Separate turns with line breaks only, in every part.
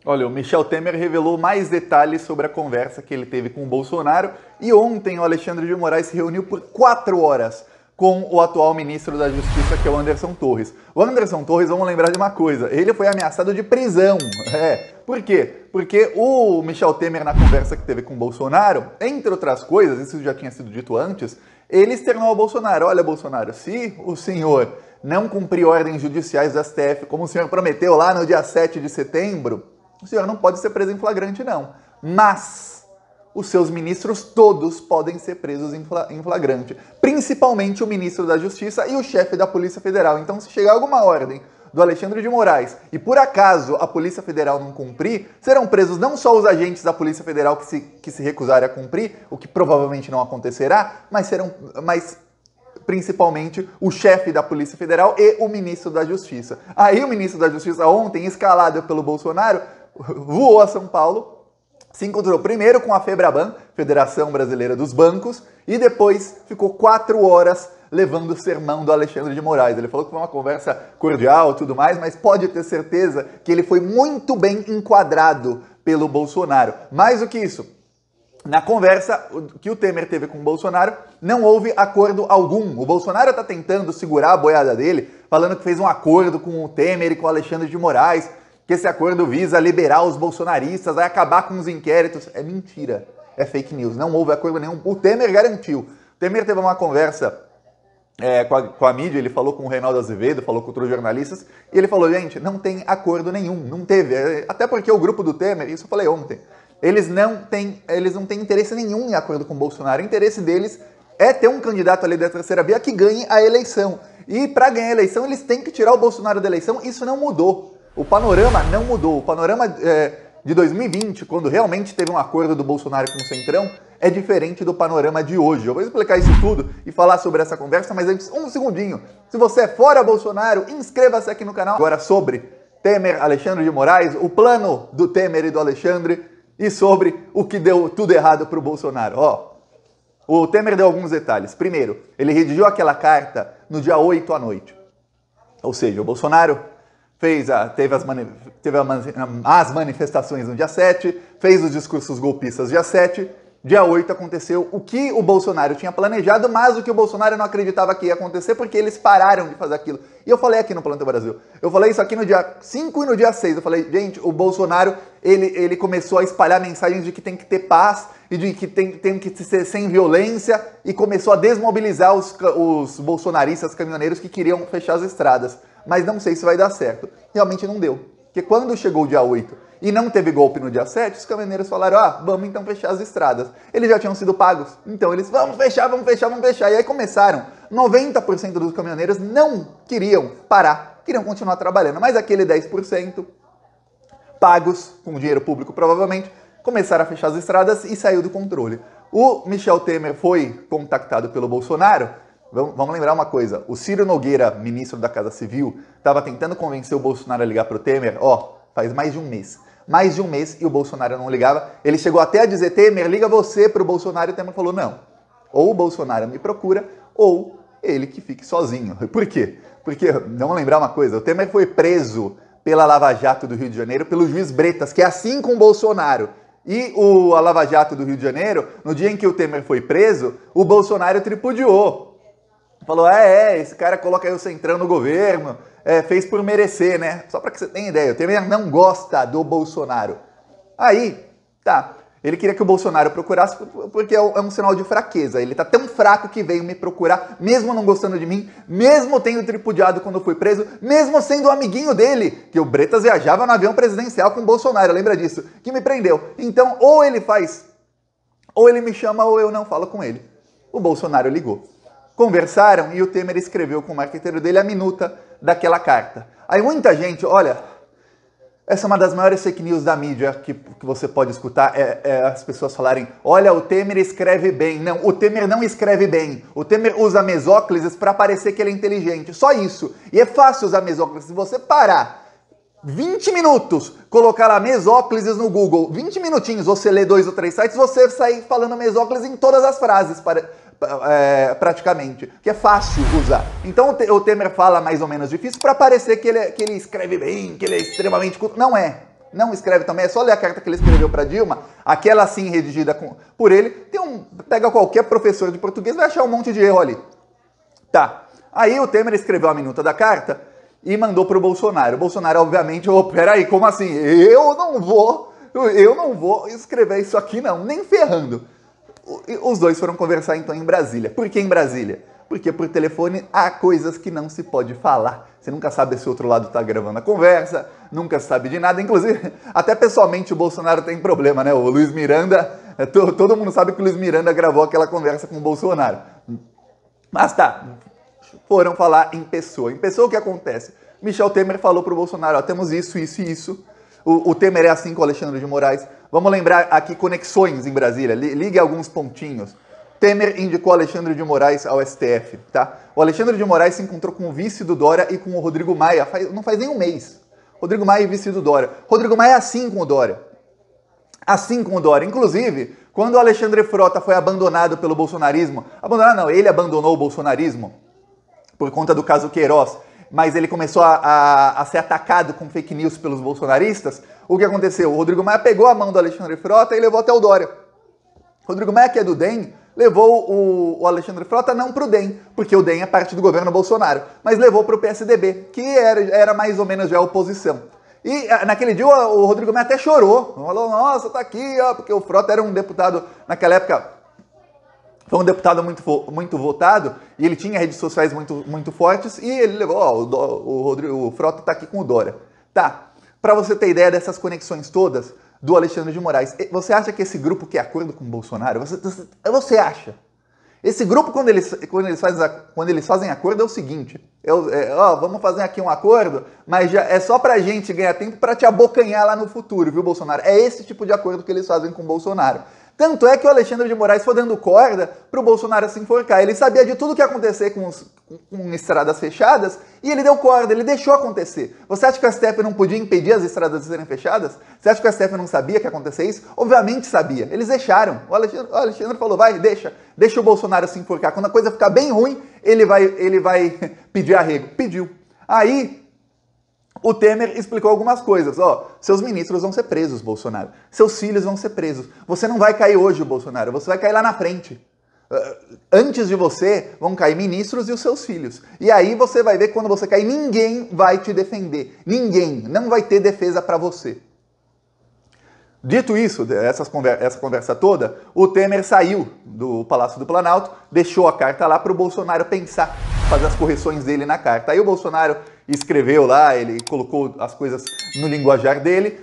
Olha, o Michel Temer revelou mais detalhes sobre a conversa que ele teve com o Bolsonaro e ontem o Alexandre de Moraes se reuniu por 4 horas com o atual ministro da Justiça, que é o Anderson Torres. O Anderson Torres, vamos lembrar de uma coisa, ele foi ameaçado de prisão. Por quê? Porque o Michel Temer, na conversa que teve com o Bolsonaro, entre outras coisas, isso já tinha sido dito antes, ele externou ao Bolsonaro: olha, Bolsonaro, se o senhor não cumprir ordens judiciais do STF, como o senhor prometeu lá no dia 7 de setembro, o senhor não pode ser preso em flagrante, não. Mas os seus ministros todos podem ser presos em flagrante. Principalmente o ministro da Justiça e o chefe da Polícia Federal. Então, se chegar alguma ordem do Alexandre de Moraes e por acaso a Polícia Federal não cumprir, serão presos não só os agentes da Polícia Federal que se recusarem a cumprir, o que provavelmente não acontecerá, mas principalmente o chefe da Polícia Federal e o ministro da Justiça. Aí o ministro da Justiça ontem, escalado pelo Bolsonaro, voou a São Paulo, se encontrou primeiro com a FEBRABAN, Federação Brasileira dos Bancos, e depois ficou 4 horas levando o sermão do Alexandre de Moraes. Ele falou que foi uma conversa cordial e tudo mais, mas pode ter certeza que ele foi muito bem enquadrado pelo Bolsonaro. Mais do que isso, na conversa que o Temer teve com o Bolsonaro, não houve acordo algum. O Bolsonaro está tentando segurar a boiada dele, falando que fez um acordo com o Temer e com o Alexandre de Moraes, que esse acordo visa liberar os bolsonaristas, vai acabar com os inquéritos. É mentira, é fake news, não houve acordo nenhum. O Temer garantiu. O Temer teve uma conversa com a mídia, ele falou com o Reinaldo Azevedo, falou com outros jornalistas, e ele falou: gente, não tem acordo nenhum, não teve. Até porque o grupo do Temer, isso eu falei ontem, eles não têm interesse nenhum em acordo com o Bolsonaro. O interesse deles é ter um candidato ali da terceira via que ganhe a eleição. E para ganhar a eleição, eles têm que tirar o Bolsonaro da eleição. Isso não mudou. O panorama não mudou. O panorama de 2020, quando realmente teve um acordo do Bolsonaro com o Centrão, é diferente do panorama de hoje. Eu vou explicar isso tudo e falar sobre essa conversa, mas antes, um segundinho. Se você é fora Bolsonaro, inscreva-se aqui no canal. Agora sobre Temer, Alexandre de Moraes, o plano do Temer e do Alexandre e sobre o que deu tudo errado para o Bolsonaro. O Temer deu alguns detalhes. Primeiro, ele redigiu aquela carta no dia 8 à noite. Ou seja, o Bolsonaro teve as manifestações no dia 7, fez os discursos golpistas no dia 7, dia 8 aconteceu o que o Bolsonaro tinha planejado, mas o que o Bolsonaro não acreditava que ia acontecer, porque eles pararam de fazer aquilo. E eu falei aqui no Plantão Brasil, eu falei isso aqui no dia 5 e no dia 6, eu falei: gente, o Bolsonaro, ele começou a espalhar mensagens de que tem que ter paz e de que tem que ser sem violência, e começou a desmobilizar os bolsonaristas caminhoneiros que queriam fechar as estradas. Mas não sei se vai dar certo. Realmente não deu. Porque quando chegou o dia 8 e não teve golpe no dia 7, os caminhoneiros falaram: vamos então fechar as estradas. Eles já tinham sido pagos. Então eles: vamos fechar, vamos fechar, vamos fechar. E aí começaram. 90% dos caminhoneiros não queriam parar, queriam continuar trabalhando. Mas aquele 10%, pagos com dinheiro público provavelmente, começaram a fechar as estradas e saiu do controle. O Michel Temer foi contactado pelo Bolsonaro. Vamos lembrar uma coisa: o Ciro Nogueira, ministro da Casa Civil, estava tentando convencer o Bolsonaro a ligar para o Temer, faz mais de um mês. Mais de um mês, e o Bolsonaro não ligava. Ele chegou até a dizer: Temer, liga você para o Bolsonaro, e o Temer falou: não. Ou o Bolsonaro me procura, ou ele que fique sozinho. Por quê? Porque, vamos lembrar uma coisa, o Temer foi preso pela Lava Jato do Rio de Janeiro, pelo juiz Bretas, que é assim com o Bolsonaro. E a Lava Jato do Rio de Janeiro, no dia em que o Temer foi preso, o Bolsonaro tripudiou. Falou: esse cara coloca aí o Centrão no governo, fez por merecer, né? Só para que você tenha ideia, o Temer não gosta do Bolsonaro. Aí, tá, ele queria que o Bolsonaro procurasse porque é um sinal de fraqueza. Ele tá tão fraco que veio me procurar, mesmo não gostando de mim, mesmo tendo tripudiado quando fui preso, mesmo sendo um amiguinho dele, que o Bretas viajava no avião presidencial com o Bolsonaro, lembra disso? Que me prendeu. Então, ou ele me chama, ou eu não falo com ele. O Bolsonaro ligou. Conversaram e o Temer escreveu com o marqueteiro dele a minuta daquela carta. Aí muita gente, olha, essa é uma das maiores fake news da mídia que você pode escutar, as pessoas falarem: olha, o Temer escreve bem. Não, o Temer não escreve bem. O Temer usa mesóclises para parecer que ele é inteligente. Só isso. E é fácil usar mesóclises. Se você parar 20 minutos, colocar lá mesóclises no Google, 20 minutinhos, você lê 2 ou 3 sites, você sai falando mesóclises em todas as frases, praticamente, que é fácil usar. Então o Temer fala mais ou menos difícil para parecer que ele escreve bem, que ele é extremamente culto. Não é. Não escreve também, é só ler a carta que ele escreveu para Dilma, aquela sim redigida por ele. Pega qualquer professor de português, vai achar um monte de erro ali. Tá. Aí o Temer escreveu a minuta da carta e mandou pro Bolsonaro. O Bolsonaro, obviamente, peraí, como assim? Eu não vou escrever isso aqui não, nem ferrando. Os dois foram conversar então em Brasília. Por que em Brasília? Porque por telefone há coisas que não se pode falar. Você nunca sabe se o outro lado tá gravando a conversa, nunca sabe de nada. Inclusive, até pessoalmente o Bolsonaro tem problema, né? O Luiz Miranda, todo mundo sabe que o Luiz Miranda gravou aquela conversa com o Bolsonaro. Mas tá, foram falar em pessoa. Em pessoa o que acontece? Michel Temer falou pro Bolsonaro, ó, temos isso, isso e isso. O Temer é assim com o Alexandre de Moraes. Vamos lembrar aqui conexões em Brasília, ligue alguns pontinhos. Temer indicou Alexandre de Moraes ao STF, tá? O Alexandre de Moraes se encontrou com o vice do Dória e com o Rodrigo Maia, não faz nem um mês. Rodrigo Maia e vice do Dória. Rodrigo Maia é assim com o Dória. Assim com o Dória. Inclusive, quando o Alexandre Frota foi abandonado pelo bolsonarismo, ele abandonou o bolsonarismo por conta do caso Queiroz, mas ele começou a ser atacado com fake news pelos bolsonaristas, o que aconteceu? O Rodrigo Maia pegou a mão do Alexandre Frota e levou até o Dória. Rodrigo Maia, que é do DEM, levou o Alexandre Frota não para o DEM, porque o DEM é parte do governo Bolsonaro, mas levou para o PSDB, que era mais ou menos já a oposição. E naquele dia o Rodrigo Maia até chorou, falou, nossa, tá aqui, ó, porque o Frota era um deputado, naquela época, foi um deputado muito votado, e ele tinha redes sociais muito fortes, e ele levou, ó, o Frota tá aqui com o Dória. Tá, para você ter ideia dessas conexões todas do Alexandre de Moraes, você acha que esse grupo quer acordo com o Bolsonaro? Você acha? Esse grupo, quando eles fazem acordo, é o seguinte, vamos fazer aqui um acordo, mas já é só pra gente ganhar tempo pra te abocanhar lá no futuro, viu, Bolsonaro? É esse tipo de acordo que eles fazem com o Bolsonaro. Tanto é que o Alexandre de Moraes foi dando corda pro Bolsonaro se enforcar. Ele sabia de tudo que ia acontecer com estradas fechadas e ele deu corda, ele deixou acontecer. Você acha que o STF não podia impedir as estradas de serem fechadas? Você acha que o STF não sabia que ia acontecer isso? Obviamente sabia. Eles deixaram. O Alexandre falou, vai, deixa o Bolsonaro se enforcar. Quando a coisa ficar bem ruim, ele vai pedir arrego. Pediu. Aí o Temer explicou algumas coisas. Ó, seus ministros vão ser presos, Bolsonaro. Seus filhos vão ser presos. Você não vai cair hoje, Bolsonaro. Você vai cair lá na frente. Antes de você, vão cair ministros e os seus filhos. E aí você vai ver que quando você cair, ninguém vai te defender. Ninguém. Não vai ter defesa para você. Dito isso, essa conversa toda, o Temer saiu do Palácio do Planalto, deixou a carta lá para o Bolsonaro pensar, fazer as correções dele na carta. Aí o Bolsonaro escreveu lá, ele colocou as coisas no linguajar dele.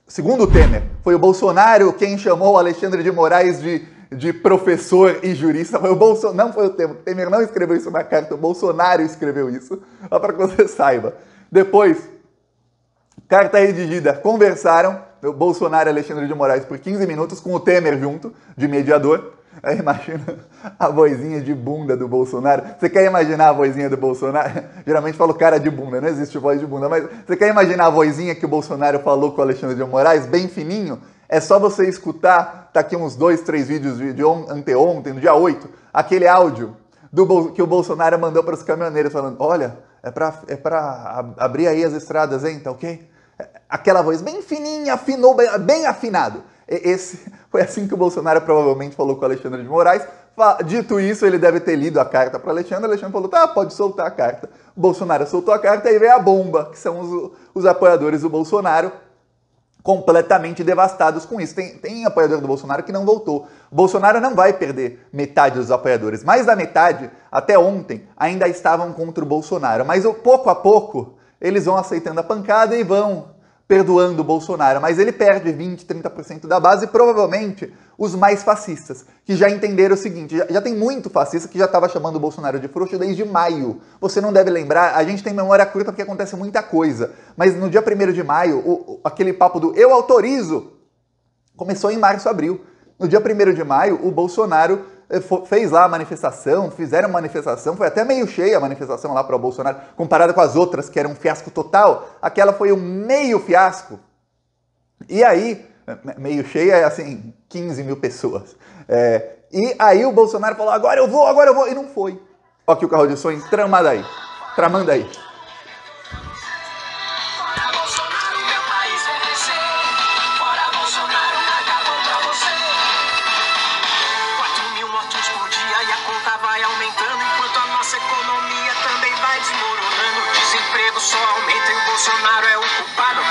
Segundo o Temer, foi o Bolsonaro quem chamou o Alexandre de Moraes de professor e jurista. Foi o Bolsonaro, não foi o Temer. O Temer não escreveu isso na carta, o Bolsonaro escreveu isso, só para que você saiba. Depois, carta redigida, conversaram, o Bolsonaro e Alexandre de Moraes por 15 minutos, com o Temer junto, de mediador. Aí imagina a vozinha de bunda do Bolsonaro. Você quer imaginar a vozinha do Bolsonaro? Geralmente falo cara de bunda, não existe voz de bunda, mas você quer imaginar a vozinha que o Bolsonaro falou com o Alexandre de Moraes, bem fininho? É só você escutar, tá aqui uns 2, 3 vídeos de anteontem, no dia 8, aquele áudio que o Bolsonaro mandou para os caminhoneiros, falando, olha, é pra abrir aí as estradas, hein, tá ok? Aquela voz bem fininha, afinou, bem afinado. Foi assim que o Bolsonaro provavelmente falou com o Alexandre de Moraes. Dito isso, ele deve ter lido a carta para Alexandre. O Alexandre falou, tá, pode soltar a carta. O Bolsonaro soltou a carta e veio a bomba, que são os apoiadores do Bolsonaro, completamente devastados com isso. Tem apoiador do Bolsonaro que não voltou. O Bolsonaro não vai perder metade dos apoiadores. Mais da metade, até ontem, ainda estavam contra o Bolsonaro. Mas pouco a pouco, eles vão aceitando a pancada e vão perdoando o Bolsonaro. Mas ele perde 20%, 30% da base e provavelmente os mais fascistas, que já entenderam o seguinte, já tem muito fascista que já estava chamando o Bolsonaro de frouxo desde maio. Você não deve lembrar, a gente tem memória curta porque acontece muita coisa, mas no dia 1º de maio, aquele papo do eu autorizo começou em março, abril. No dia 1º de maio, o Bolsonaro fez lá a manifestação, fizeram manifestação, foi até meio cheia a manifestação lá para o Bolsonaro, comparada com as outras, que era um fiasco total, aquela foi um meio fiasco. E aí, meio cheia é assim, 15 mil pessoas. E aí o Bolsonaro falou, agora eu vou, e não foi. Ó aqui o carro de sonho tramando aí.
Bolsonaro é o culpado.